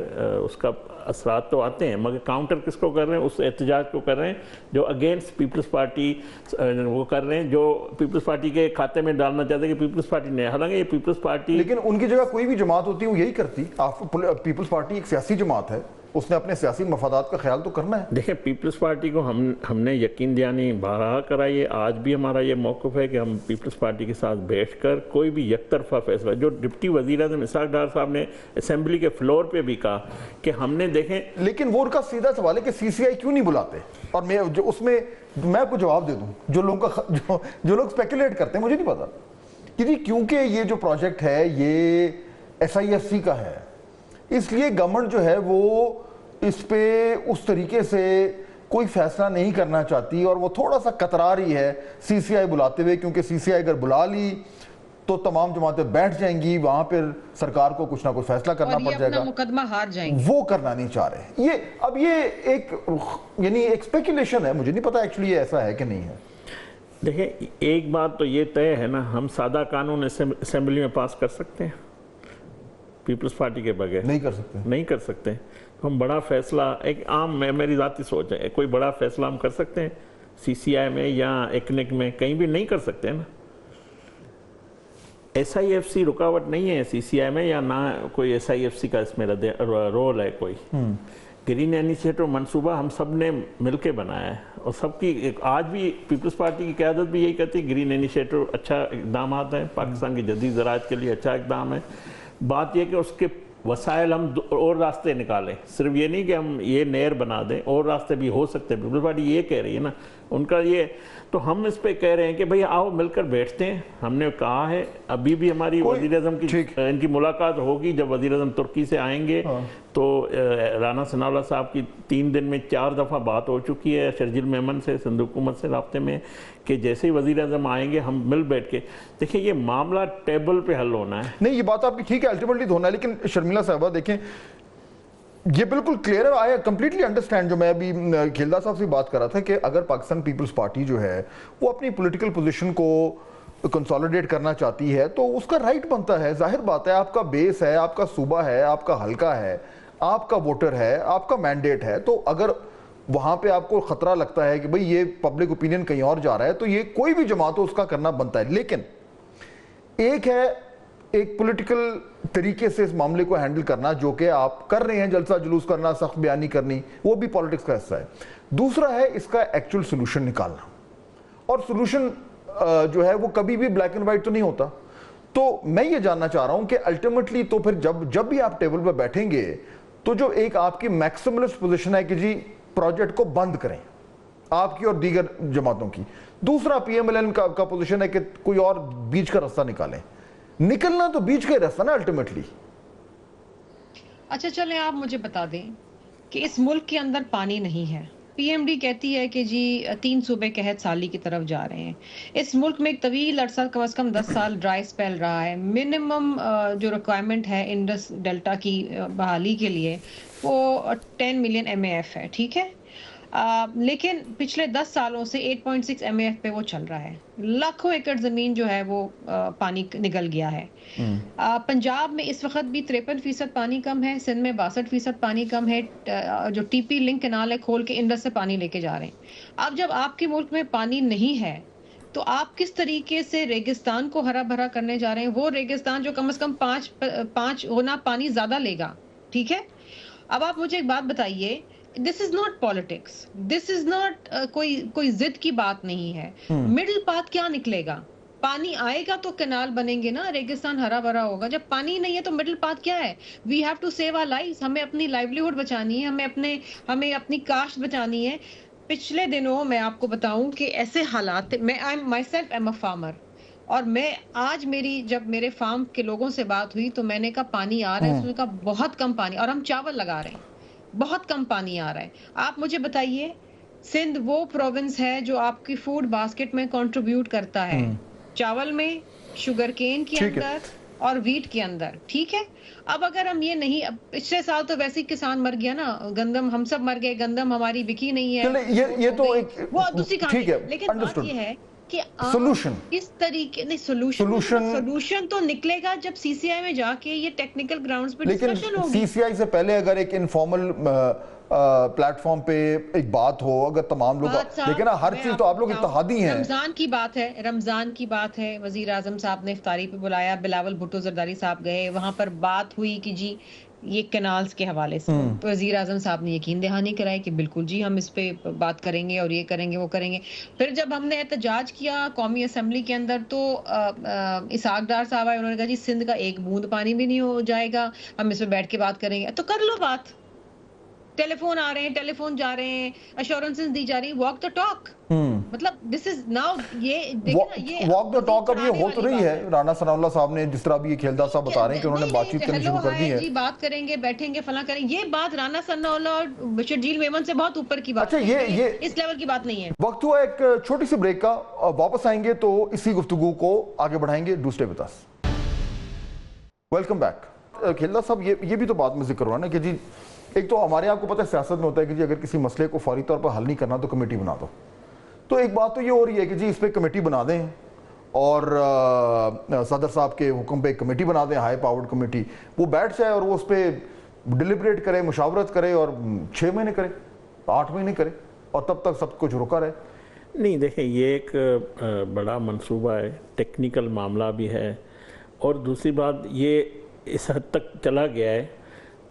उसका असरात तो आते हैं, मगर काउंटर किसको कर रहे हैं, उस एहतजाज को कर रहे हैं जो अगेंस्ट पीपल्स पार्टी वो कर रहे हैं, जो पीपल्स पार्टी के खाते में डालना चाहते हैं कि पीपल्स पार्टी ने, हालांकि ये पीपल्स पार्टी, लेकिन उनकी जगह कोई भी जमात होती है वो यही करती। पीपल्स पार्टी एक सियासी जमात है, उसने अपने सियासी मफादात का ख्याल तो करना है। देखें, पीपल्स पार्टी को हमने यकीन दयानी बारहा कराई है, आज भी हमारा ये मौक़िफ़ है कि हम पीपल्स पार्टी के साथ बैठकर कोई भी एकतरफा फैसला, जो डिप्टी वज़ीर आज़म इसहाक़ डार साहब ने असेंबली के फ्लोर पे भी कहा कि हमने, देखें, लेकिन वो उनका सीधा सवाल है कि CCI क्यों नहीं बुलाते, और मैं जो उसमें मैं आपको जवाब दे दूं, जो लोग स्पेकुलेट करते हैं, मुझे नहीं पता, کہ جی کیونکہ یہ جو پروجیکٹ ہے یہ SIFC کا ہے، اس لیے گورنمنٹ جو ہے وہ اس پہ اس طریقے سے کوئی فیصلہ نہیں کرنا چاہتی اور وہ تھوڑا سا کترا رہی ہے CCI بلاتے ہوئے، کیونکہ CCI اگر بلا لی تو تمام جماعتیں بیٹھ جائیں گی، وہاں پھر سرکار کو کچھ نہ کچھ فیصلہ کرنا پڑ جائے گا، مقدمہ ہار جائیں گے، وہ کرنا نہیں چاہ رہے۔ اب یہ ایک یعنی ایک اسپیکولیشن ہے، مجھے نہیں پتا ایکچولی یہ ایسا ہے کہ نہیں ہے۔ دیکھیں ایک بات تو یہ طے ہے نا، ہم سادہ قانون اسمبلی میں پاس کر سکتے ہیں پیپلز پارٹی کے بغیر؟ نہیں کر سکتے۔ ہم بڑا فیصلہ ایک عام میری ذاتی سوچ ہے، کوئی بڑا فیصلہ ہم کر سکتے ہیں CCI میں یا ایکنک میں؟ کہیں بھی نہیں کر سکتے نا۔ SIFC رکاوٹ نہیں ہے CCI میں، یا نہ کوئی SIFC کا اس میں رول ہے کوئی۔ گرین انیشیٹو منصوبہ ہم سب نے مل کے بنایا ہے، اور سب کی آج بھی پیپلز پارٹی کی قیادت بھی یہی کہتی ہے گرین انیشیٹو اچھا اقدامات ہیں، پاکستان کی جدید زراعت کے لیے اچھا اقدام ہے۔ بات یہ کہ اس کے وسائل ہم اور راستے نکالیں، صرف یہ نہیں کہ ہم یہ نہر بنا دیں، اور راستے بھی ہو سکتے ہیں۔ پیپلز پارٹی یہ کہہ رہی ہے نا، ان کا یہ تو ہم اس پہ کہہ رہے ہیں کہ بھئی آؤ مل کر بیٹھتے ہیں۔ ہم نے کہا ہے ابھی بھی ہماری وزیر اعظم کی ان کی ملاقات ہوگی، جب وزیر اعظم ترکی سے آئیں گے تو رانا ثناء اللہ صاحب کی 3 دن میں 4 دفعہ بات ہو چکی ہے شرجیل میمن سے، سندھ حکومت سے رابطے میں، کہ جیسے ہی وزیر اعظم آئیں گے ہم مل بیٹھ کے دیکھیں یہ معاملہ ٹیبل پہ حل ہونا ہے۔ نہیں یہ بات آپ کی ٹھیک ہے، الٹیمیٹلی ہونا ہے، لیکن شرمیلا صاحبہ دیکھیں یہ بالکل کلیئر ہے، آئی کمپلیٹلی انڈرسٹینڈ۔ جو میں ابھی کھیلدار صاحب سے بات کر رہا تھا کہ اگر پاکستان پیپلز پارٹی جو ہے وہ اپنی پولیٹیکل پوزیشن کو کنسولیڈیٹ کرنا چاہتی ہے تو اس کا رائٹ بنتا ہے، ظاہر بات ہے، آپ کا بیس ہے، آپ کا صوبہ ہے، آپ کا حلقہ ہے، آپ کا ووٹر ہے، آپ کا مینڈیٹ ہے، تو اگر وہاں پہ آپ کو خطرہ لگتا ہے کہ بھئی یہ پبلک اوپینین کہیں اور جا رہا ہے تو یہ کوئی بھی جماعت ہو اس کا کرنا بنتا ہے۔ لیکن ایک ہے ایک پولیٹیکل طریقے سے اس معاملے کو ہینڈل کرنا، جو کہ آپ کر رہے ہیں، جلسہ جلوس کرنا، سخت بیانی کرنی، وہ بھی پالیٹکس کا حصہ ہے۔ دوسرا ہے اس کا ایکچول سلوشن نکالنا، اور سلوشن جو ہے وہ کبھی بھی بلیک اینڈ وائٹ تو نہیں ہوتا۔ تو میں یہ جاننا چاہ رہا ہوں کہ الٹیمیٹلی تو پھر جب بھی آپ ٹیبل پہ بیٹھیں گے تو جو ایک آپ کی میکسیملسٹ پوزیشن ہے کہ جی پروجیکٹ کو بند کریں، آپ کی اور دیگر جماعتوں کی، دوسرا PMLN کا پوزیشن ہے کہ کوئی اور بیچ کا راستہ نکالیں، نکلنا تو بیچ کا ہی راستہ نا الٹیمیٹلی۔ اچھا چلیں آپ مجھے بتا دیں کہ اس ملک کے اندر پانی نہیں ہے، PMD کہتی ہے کہ جی 3 صوبے قحط سالی کی طرف جا رہے ہیں، اس ملک میں ایک طویل عرصہ کم از کم 10 سال ڈرائی اسپیل رہا ہے، منیمم جو ریکوائرمنٹ ہے انڈس ڈیلٹا کی بحالی کے لیے وہ 10 ملین MAF ہے، ٹھیک ہے، لیکن پچھلے 10 سالوں سے 8.6 MAF پہ وہ چل رہا ہے، لاکھوں ایکڑ زمین جو ہے وہ پانی نکل گیا ہے۔ پنجاب میں اس وقت بھی 53% پانی کم ہے، سندھ میں 62% پانی کم ہے، جو TP لنک کنال ہے کھول کے انڈس سے پانی لے کے جا رہے ہیں۔ اب جب آپ کے ملک میں پانی نہیں ہے تو آپ کس طریقے سے ریگستان کو ہرا بھرا کرنے جا رہے ہیں؟ وہ ریگستان جو کم از کم 5 گنا پانی زیادہ لے گا، ٹھیک ہے۔ اب آپ مجھے ایک بات بتائیے، this is not politics, this is not کوئی ضد کی بات نہیں ہے، مڈل پاتھ کیا نکلے گا؟ پانی آئے گا تو کنال بنیں گے نا، ریگستان ہرا بھرا ہوگا، جب پانی نہیں ہے تو مڈل پاتھ کیا ہے؟ We have to save our life, ہمیں اپنی لائیولیہڈ بچانی ہے، ہمیں اپنی کاشت بچانی ہے۔ پچھلے دنوں میں آپ کو بتاؤں کہ ایسے حالات، میں myself am a farmer, اور میں آج جب میرے فارم کے لوگوں سے بات ہوئی تو میں نے کہا پانی آ رہا ہے، اس نے کہا بہت کم پانی، اور ہم چاول لگا رہے ہیں، بہت کم پانی آ رہا ہے۔ آپ مجھے بتائیے، سندھ وہ پروونس ہے جو آپ کی فوڈ باسکٹ میں کنٹریبیوٹ کرتا ہے، چاول میں، شوگر کین کے اندر اور ویٹ کے اندر، ٹھیک ہے۔ اب اگر ہم یہ نہیں، پچھلے سال تو ویسے ہی کسان مر گیا نا، گندم ہم سب مر گئے، گندم ہماری بکی نہیں ہے، یہ تو ایک وہ دوسری کہانی ہے، لیکن بات یہ ہے کہ سولوشن اس طریقے نہیں، سولوشن تو نکلے گا جب CCI میں جا کے یہ ٹیکنیکل گراؤنڈز پہ ڈسکشن ہوگی۔ لیکن CCI سے پہلے اگر ایک انفارمل پلیٹ فارم پہ ایک بات ہو، اگر تمام لوگ دیکھیں نا، ہر چیز تو آپ لوگ اتحادی ہیں۔ رمضان کی بات ہے، وزیر اعظم صاحب نے افطاری پہ بلایا، بلاول بھٹو زرداری صاحب گئے، وہاں پر بات ہوئی کہ جی یہ کنالز کے حوالے سے وزیر اعظم صاحب نے یقین دہانی کرائی کہ بالکل جی ہم اس پہ بات کریں گے اور یہ کریں گے وہ کریں گے۔ پھر جب ہم نے احتجاج کیا قومی اسمبلی کے اندر تو اسحاق ڈار صاحب آئے، انہوں نے کہا جی سندھ کا ایک بوند پانی بھی نہیں ہو جائے گا، ہم اس پہ بیٹھ کے بات کریں گے، تو کر لو بات، टेलीफोन आ रहे हैं, टेलीफोन जा रहे हैं, अश्योरेंसेस दी जा रही हैं, वॉक द टॉक। मतलब दिस इज नाउ ये देखिए ना, ये वॉक द टॉक अब ये हो तो रही है। राणा सनाउल्लाह साहब ने जिस तरह भी ये खेलदार साहब बता रहे हैं कि उन्होंने बातचीत करनी शुरू कर दी है जी, बात करेंगे, बैठेंगे, फला करेंगे, ये बात राणा सनाउल्लाह और शर्जील मेमन से बहुत ऊपर की बात अच्छा, ये इस लेवल की बात नहीं है। वक्त हुआ एक छोटी सी ब्रेक का, वापस आएंगे तो इसी गुफ्तगू को आगे बढ़ाएंगे। Do stay with us. Welcome back. खेलदार साहब, ये भी तो बात में जिक्र हुआ ना कि जी, एक तो हमारे आपको पता है सियासत में होता है कि जी अगर किसी मसले को फौरी तौर पर हल नहीं करना तो कमेटी बना दो। तो एक बात तो ये हो रही है कि जी इस पर कमेटी बना दें और सदर साहब के हुक्म पे एक कमेटी बना दें, हाई पावर्ड कमेटी, वो बैठ जाए और वो उस पर डिलिब्रेट करे, मुशावरत करे और 6 महीने करे, 8 महीने करे और तब तक सब कुछ रुका रहे। नहीं, देखिए ये एक बड़ा मंसूबा है, टेक्निकल मामला भी है, और दूसरी बात ये इस हद तक चला गया है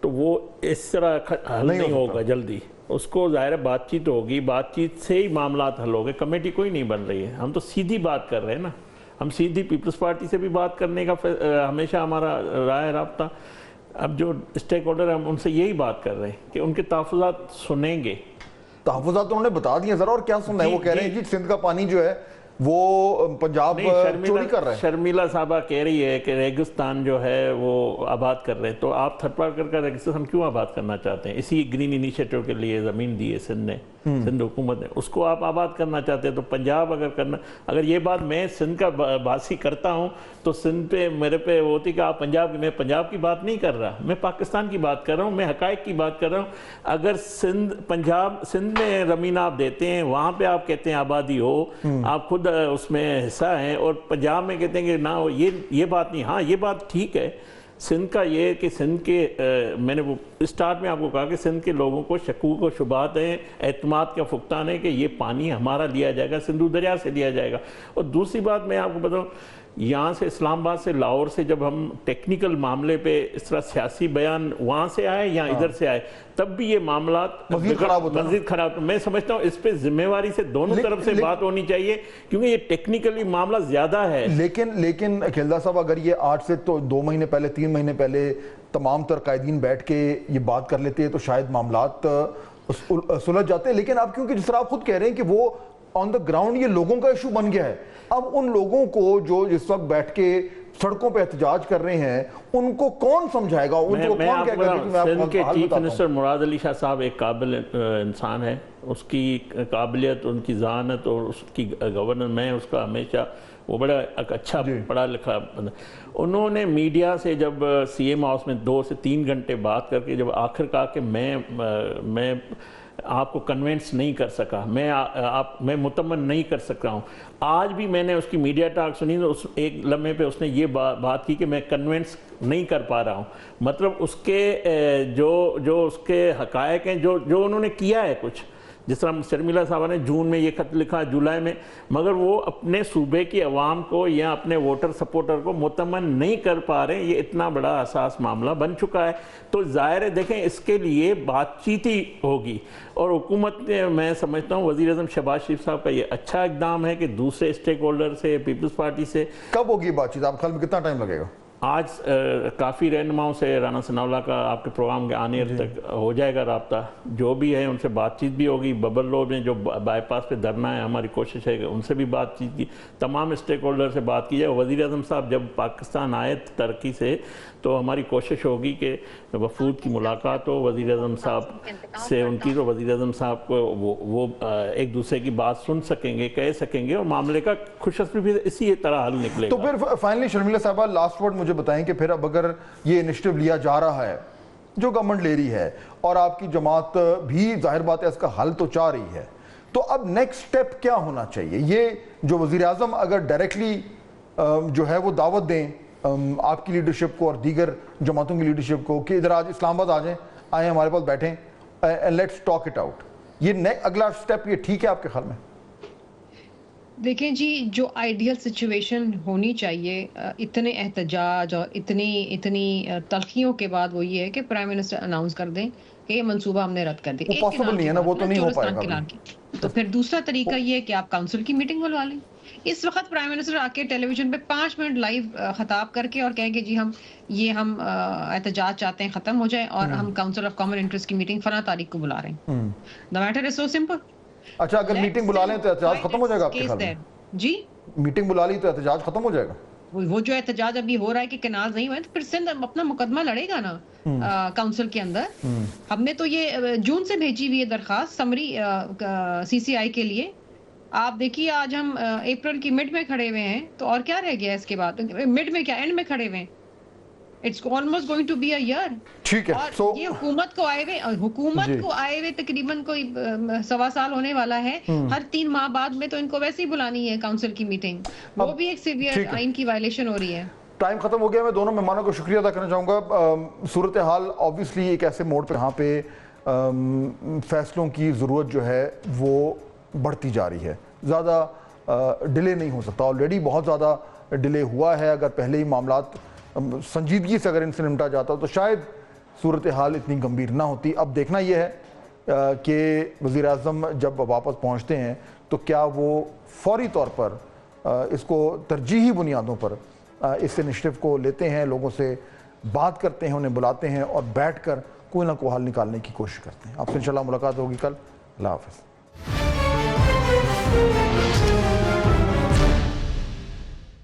तो वो इस तरह हल नहीं होगा जल्दी। उसको ज़ाहिर बातचीत होगी, बातचीत से ही मामला हल होंगे। कमेटी कोई नहीं बन रही है, हम तो सीधी बात कर रहे हैं ना, हम सीधी पीपल्स पार्टी से भी बात करने का हमेशा हमारा राय राब्ता। अब जो स्टेक होल्डर हम उनसे यही बात कर रहे हैं कि उनके तहफ़्फ़ुज़ात सुनेंगे। तहफ़्फ़ुज़ात तो उन्होंने बता दिए ज़रा, और क्या सुनना है? वो कह रहे हैं जी सिंध का पानी जो है वो पंजाब चोरी कर रहा है। शर्मिला साहबा कह रही है कि रेगिस्तान जो है वो आबाद कर रहे हैं, तो आप थर्ड पार्टी का रेगिस्तान हम क्यों आबाद करना चाहते हैं? इसी ग्रीन इनिशिएटिव के लिए ज़मीन दी है सिंध ने, सिंध हुकूमत ने, उसको आप आबाद करना चाहते हैं। तो पंजाब अगर ये बात मैं सिंध का बासी करता हूँ तो सिंध पे मेरे पे वो होती कि आप मैं पंजाब की बात नहीं कर रहा, मैं पाकिस्तान की बात कर रहा हूँ, मैं हकायक की बात कर रहा हूँ। अगर सिंध में ज़मीन आप देते हैं, वहाँ पे आप कहते हैं आबादी हो, आप खुद उसमें हिस्सा हैं, और पंजाब में कहते हैं कि ना ये बात नहीं। हाँ, ये बात ठीक है सिंध का, ये कि सिंध के मैंने वो स्टार्ट में आपको कहा कि सिंध के लोगों को शकूक और शुबात हैं, एतमाद का फुकतान है कि ये पानी हमारा लिया जाएगा, सिंधु दरिया से लिया जाएगा। और दूसरी बात मैं आपको बताऊँ, यहाँ से इस्लामाबाद से लाहौर से जब हम टेक्निकल मामले पे इस तरह सियासी बयान वहाँ से आए या इधर से आए, तब भी ये मामला मज़ीद खराब। मैं समझता हूँ इस पे जिम्मेवारी से दोनों तरफ से बात होनी चाहिए, क्योंकि ये टेक्निकली मामला ज़्यादा है। लेकिन खेलदार साहब, अगर ये 8 से तो 2 महीने पहले, 3 महीने पहले तमाम तर कायदीन बैठ के ये बात कर लेते हैं तो शायद मामलात सुलझ जाते हैं। लेकिन अब क्योंकि जिस तरह आप खुद कह रहे हैं कि वो ऑन द ग्राउंड ये लोगों का इशू बन गया है, अब उन लोगों को जो इस वक्त बैठ के सड़कों पे एहतजाज कर रहे हैं उनको कौन समझाएगा? उनको कौन क्या कहेगा? सिंध के चीफ मिनिस्टर मुराद अली शाह साहब एक काबिल इंसान है, उसकी काबिलियत, उनकी ज़हानत और उसकी गवर्नेंस, मैं उसका हमेशा, वो बड़ा अच्छा पढ़ा लिखा बंदा। उन्होंने मीडिया से जब CM हाउस में 2 से 3 घंटे बात करके जब आखिर कहा कि मैं आपको कन्विंस नहीं कर सका, मैं मुतमन नहीं कर सकता हूँ। आज भी मैंने उसकी मीडिया टॉक सुनी तो उस एक लम्हे पे उसने ये बात की कि मैं कन्विंस नहीं कर पा रहा हूँ। मतलब उसके जो उसके हकायक हैं, जो उन्होंने किया है कुछ, जिस तरह शर्मिला साहबा ने जून में ये खत लिखा, जुलाई में, मगर वो अपने सूबे की आवाम को या अपने वोटर सपोर्टर को मुतमन नहीं कर पा रहे। ये इतना बड़ा हसास मामला बन चुका है, तो ज़ाहिर है देखें इसके लिए बातचीत ही होगी। और हुकूमत ने, मैं समझता हूँ वज़ीर आज़म शहबाज शरीफ साहब का ये अच्छा इक़दाम है कि दूसरे स्टेक होल्डर से, पीपल्स पार्टी से। कब होगी बातचीत? आप ख्याल में कितना टाइम लगेगा? आज काफ़ी रहनुमाओं से राणा सनाउल्लाह का आपके प्रोग्राम के आने तक हो जाएगा रब्ता, जो भी है उनसे बातचीत भी होगी। बबल रोड में जो बाईपास पे धरना है, हमारी कोशिश है कि उनसे भी बातचीत की, तमाम स्टेक होल्डर से बात की जाए। वज़ीर आज़म साहब जब पाकिस्तान आए तरक्की से, तो हमारी कोशिश होगी कि वफूद की मुलाकात हो वज़ीर आज़म साहब से उनकी, तो वज़ीर आज़म साहब को वो एक दूसरे की बात सुन सकेंगे, कह सकेंगे, और मामले का खुशखबरी भी इसी तरह हल निकलेगा। तो फिर फाइनली शर्मिला साहबा, लास्ट वर्ड मुझे बताएं कि फिर अब अगर ये इनिशिएटिव लिया जा रहा है जो गवर्नमेंट ले रही है, और आपकी जमात भी जाहिर बात है इसका हल तो चाह रही है, तो अब नेक्स्ट स्टेप क्या होना चाहिए? ये जो वज़ीर आज़म अगर डायरेक्टली जो है वो दावत दें आपकी लीडरशिप को और दीगर जमातों की लीडरशिप को कि इधर आज इस्लामाबाद आए हमारे पास बैठें and let's talk it out, ये अगला स्टेप ये ठीक है आपके ख्याल में? देखें जी, जो आइडियल सिचुएशन होनी चाहिए इतने एहतजाज और इतनी तलखियों के बाद, वो ये है कि प्राइम मिनिस्टर अनाउंस कर दें कि ये मंसूबा हमने रद्द कर दिया। पॉसिबल नहीं है ना, वो तो नहीं हो पाएगा। تو پھر دوسرا طریقہ یہ ہے کہ آپ کاؤنسل کی میٹنگ بلوا لیں. اس وقت پرائم منسٹر آ کے ٹیلی ویژن پہ 5 منٹ لائیو خطاب کر کے اور کہیں کہ جی ہم احتجاج چاہتے ہیں ختم ہو جائے اور ہم کاؤنسل آف کامن انٹرسٹ کی میٹنگ فلاں تاریخ کو بلا رہے ہیں. The matter is so simple. اچھا اگر میٹنگ بلا لیں تو احتجاج ختم ہو جائے گا آپ کے خیال میں؟ جی میٹنگ بلا لی تو احتجاج ختم ہو جائے گا؟ وہ جو احتجاج ابھی ہو رہا ہے کہ کنال نہیں ہوئے تو پھر سندھ اپنا مقدمہ لڑے گا نا کاؤنسل کے اندر. ہم نے تو یہ جون سے بھیجی ہوئی ہے درخواست سمری سی سی آئی کے لیے. آپ دیکھیے آج ہم اپریل کی مڈ میں کھڑے ہوئے ہیں تو اور کیا رہ گیا اس کے بعد؟ مڈ میں کیا، اینڈ میں کھڑے ہوئے ہیں. It's almost going to be a year. ٹھیک ہے. اور یہ حکومت کو آئے ہوئے تقریباً کوئی 1.25 سال ہونے والا ہے. ہر 3 ماہ بعد میں تو ان کو ویسے ہی بلانی ہے کاؤنسل کی میٹنگ. وہ بھی ایک سیویئر آئین کی وائلیشن ہو رہی ہے. ٹائم ختم ہو گیا. میں دونوں مہمانوں کو شکریہ ادا کرنا چاہوں گا. صورتحال آبویسلی ایک ایسے موڑ پہ جہاں پہ فیصلوں کی ضرورت جو ہے وہ بڑھتی جا رہی ہے. زیادہ ڈیلے نہیں ہو سکتا. آلریڈی بہت زیادہ ڈیلے ہوا ہے. اگر پہلے ہی معاملات سنجیدگی سے اگر ان سے نمٹا جاتا تو شاید صورتحال اتنی گمبھیر نہ ہوتی. اب دیکھنا یہ ہے کہ وزیر اعظم جب واپس پہنچتے ہیں تو کیا وہ فوری طور پر اس کو ترجیحی بنیادوں پر اس انیشیٹو کو لیتے ہیں, لوگوں سے بات کرتے ہیں, انہیں بلاتے ہیں اور بیٹھ کر کوئی نہ کوئی حل نکالنے کی کوشش کرتے ہیں. آپ سے انشاءاللہ ملاقات ہوگی کل. اللہ حافظ.